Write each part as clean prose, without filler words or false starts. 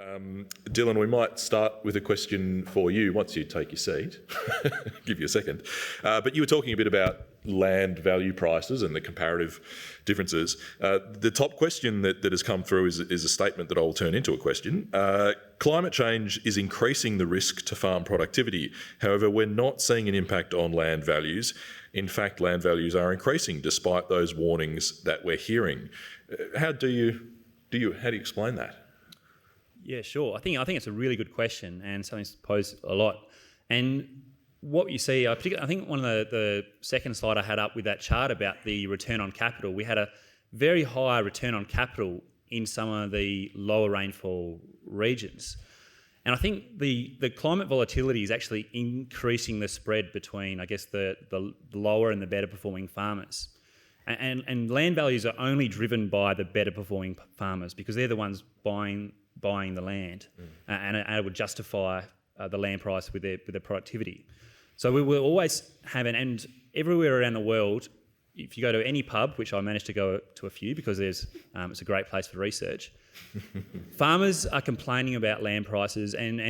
Dylan, we might start with a question for you once you take your seat. Give you a second. But you were talking a bit about land value prices and the comparative differences. The top question that has come through is a statement that I'll turn into a question. Climate change is increasing the risk to farm productivity. However, we're not seeing an impact on land values. In fact, land values are increasing despite those warnings that we're hearing. How do you explain that? Yeah, sure. I think it's a really good question and something that's posed a lot. And what you see, I think one of the second slide I had up with that chart about the return on capital, we had a very high return on capital in some of the lower rainfall regions. And I think the climate volatility is actually increasing the spread between, I guess, the lower and the better performing farmers. And land values are only driven by the better performing farmers because they're the ones buying the land, and it would justify the land price with their productivity. So we will always have and everywhere around the world, if you go to any pub, which I managed to go to a few because it's a great place for research, farmers are complaining about land prices, and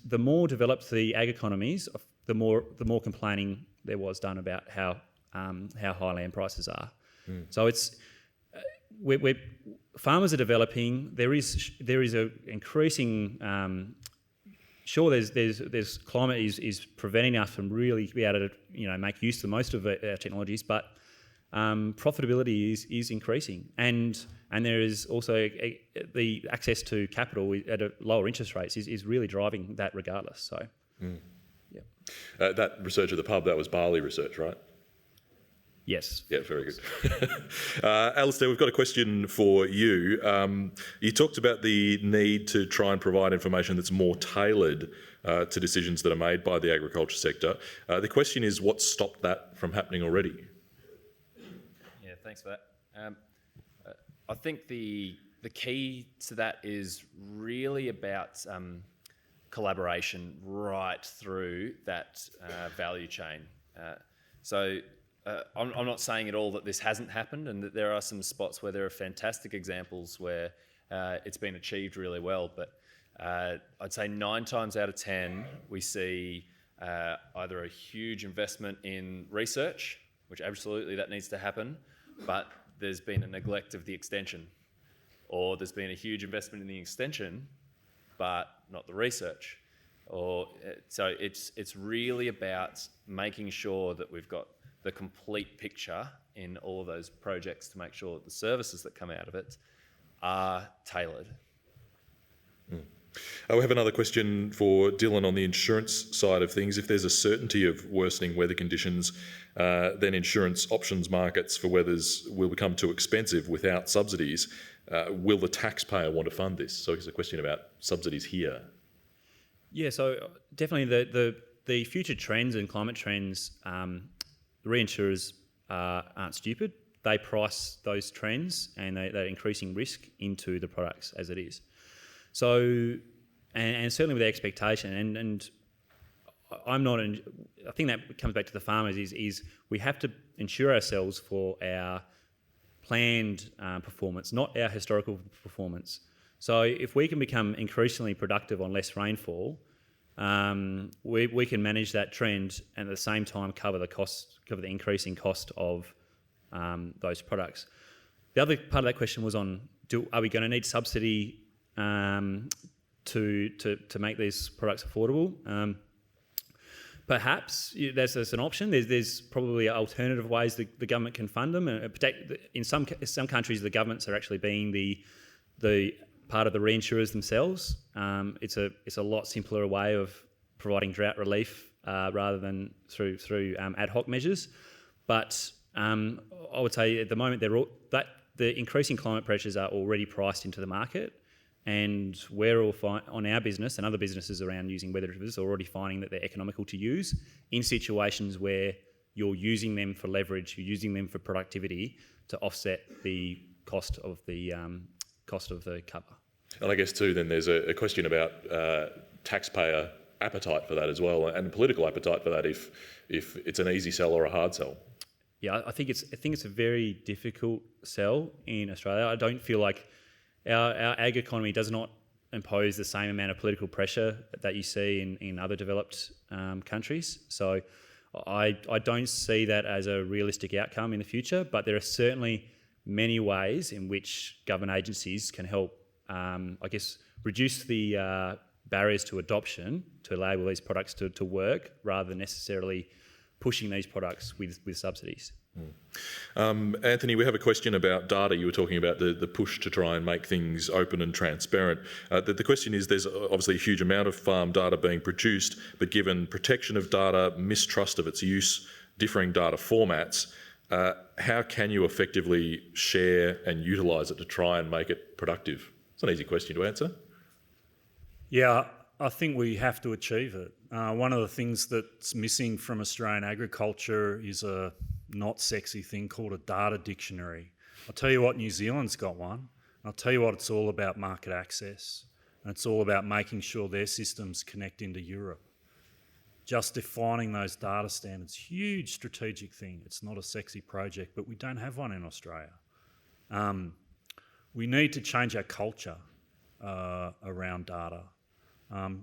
the more developed the ag economies, the more complaining there was done about how high land prices are. So it's farmers are developing. There is a increasing. Sure, there's climate is preventing us from really be able to make use of most of our technologies, but profitability is increasing, and there is also the access to capital at a lower interest rates is really driving that regardless. So, yeah. That research at the pub, that was barley research, right? Yes. Yeah, very good. Alistair, we've got a question for you. You talked about the need to try and provide information that's more tailored to decisions that are made by the agriculture sector. The question is, what stopped that from happening already? Yeah, thanks for that. I think the key to that is really about collaboration right through that value chain. I'm not saying at all that this hasn't happened, and that there are some spots where there are fantastic examples where it's been achieved really well, but I'd say 9 times out of 10 we see either a huge investment in research, which absolutely that needs to happen, but there's been a neglect of the extension, or there's been a huge investment in the extension but not the research. So it's really about making sure that we've got the complete picture in all of those projects to make sure that the services that come out of it are tailored. We have another question for Dylan on the insurance side of things. If there's a certainty of worsening weather conditions, then insurance options markets for weathers will become too expensive without subsidies. Will the taxpayer want to fund this? So it's a question about subsidies here. Yeah, so definitely the future trends and climate trends, the reinsurers aren't stupid. They price those trends and they're increasing risk into the products as it is. So, and certainly with the expectation, and I'm not. I think that comes back to the farmers. Is we have to insure ourselves for our planned performance, not our historical performance. So, if we can become increasingly productive on less rainfall, we can manage that trend and at the same time cover the increasing cost of those products. The other part of that question was on: are we going to need subsidy to make these products affordable? Perhaps there's an option. There's probably alternative ways the government can fund them. In some countries, the governments are actually being the part of the reinsurers themselves. It's a lot simpler way of providing drought relief rather than through ad hoc measures. But I would say at the moment the increasing climate pressures are already priced into the market. And we're all on our business and other businesses around using weather derivatives are already finding that they're economical to use in situations where you're using them for leverage, you're using them for productivity to offset the cost of the cover. And I guess too, then there's a question about taxpayer appetite for that as well, and political appetite for that if it's an easy sell or a hard sell. Yeah, I think it's a very difficult sell in Australia. I don't feel like our ag economy does not impose the same amount of political pressure that you see in other developed countries. So I don't see that as a realistic outcome in the future, but there are certainly many ways in which government agencies can help, reduce the barriers to adoption to enable these products to work rather than necessarily pushing these products with subsidies. Anthony, we have a question about data. You were talking about the push to try and make things open and transparent. The question is, there's obviously a huge amount of farm data being produced, but given protection of data, mistrust of its use, differing data formats, how can you effectively share and utilise it to try and make it productive? It's an easy question to answer. Yeah, I think we have to achieve it. One of the things that's missing from Australian agriculture is a not sexy thing called a data dictionary. I'll tell you what, New Zealand's got one. I'll tell you what, it's all about market access. And it's all about making sure their systems connect into Europe. Just defining those data standards, huge strategic thing. It's not a sexy project, but we don't have one in Australia. We need to change our culture around data.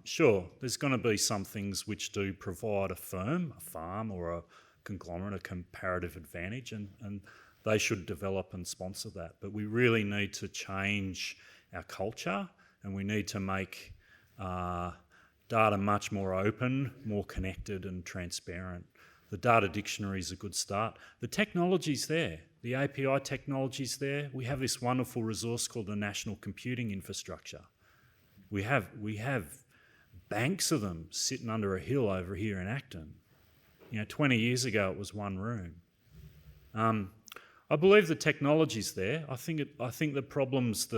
Sure, there's going to be some things which do provide a farm or a conglomerate a comparative advantage, and they should develop and sponsor that. But we really need to change our culture, and we need to make data much more open, more connected and transparent. The data dictionary is a good start. The technology's there. The API technology's there. We have this wonderful resource called the National Computing Infrastructure. We have banks of them sitting under a hill over here in Acton. 20 years ago it was one room. I believe the technology's there. I think the problem's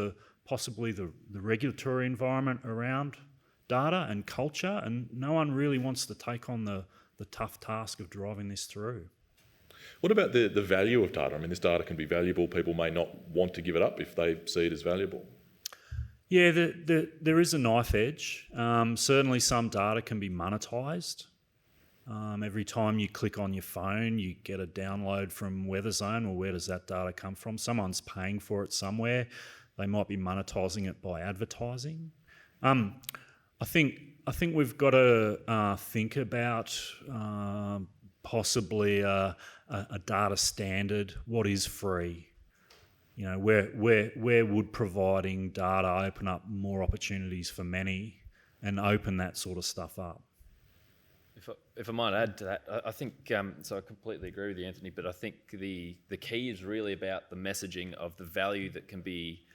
possibly the regulatory environment around data and culture, and no one really wants to take on the tough task of driving this through. What about the value of data? I mean, this data can be valuable. People may not want to give it up if they see it as valuable. Yeah, there is a knife edge. Certainly some data can be monetised. Every time you click on your phone, you get a download from Weatherzone. Well, where does that data come from? Someone's paying for it somewhere. They might be monetising it by advertising. I think we've got to think about possibly a data standard. What is free? Where would providing data open up more opportunities for many and open that sort of stuff up? If I might add to that, I think, so I completely agree with you, Anthony, but I think the key is really about the messaging of the value that can be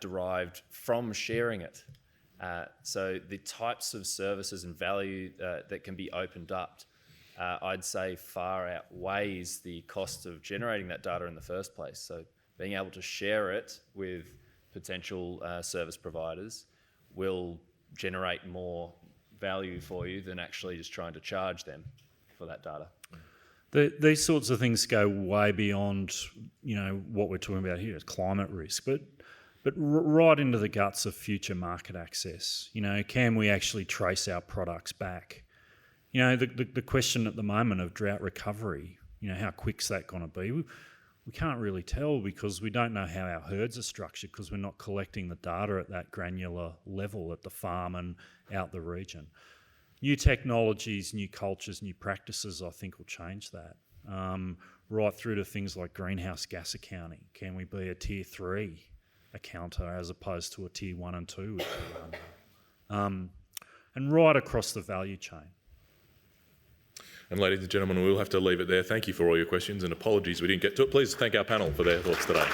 derived from sharing it. So the types of services and value that can be opened up, I'd say far outweighs the cost of generating that data in the first place. So being able to share it with potential service providers will generate more value for you than actually just trying to charge them for that data. These sorts of things go way beyond, what we're talking about here is climate risk, but right into the guts of future market access. Can we actually trace our products back? The question at the moment of drought recovery, how quick's that going to be? We can't really tell because we don't know how our herds are structured because we're not collecting the data at that granular level at the farm and out the region. New technologies, new cultures, new practices, I think will change that. Right through to things like greenhouse gas accounting. Can we be a tier 3 accounter as opposed to a tier 1 and 2? And right across the value chain. And ladies and gentlemen, we'll have to leave it there. Thank you for all your questions and apologies we didn't get to it. Please thank our panel for their thoughts today.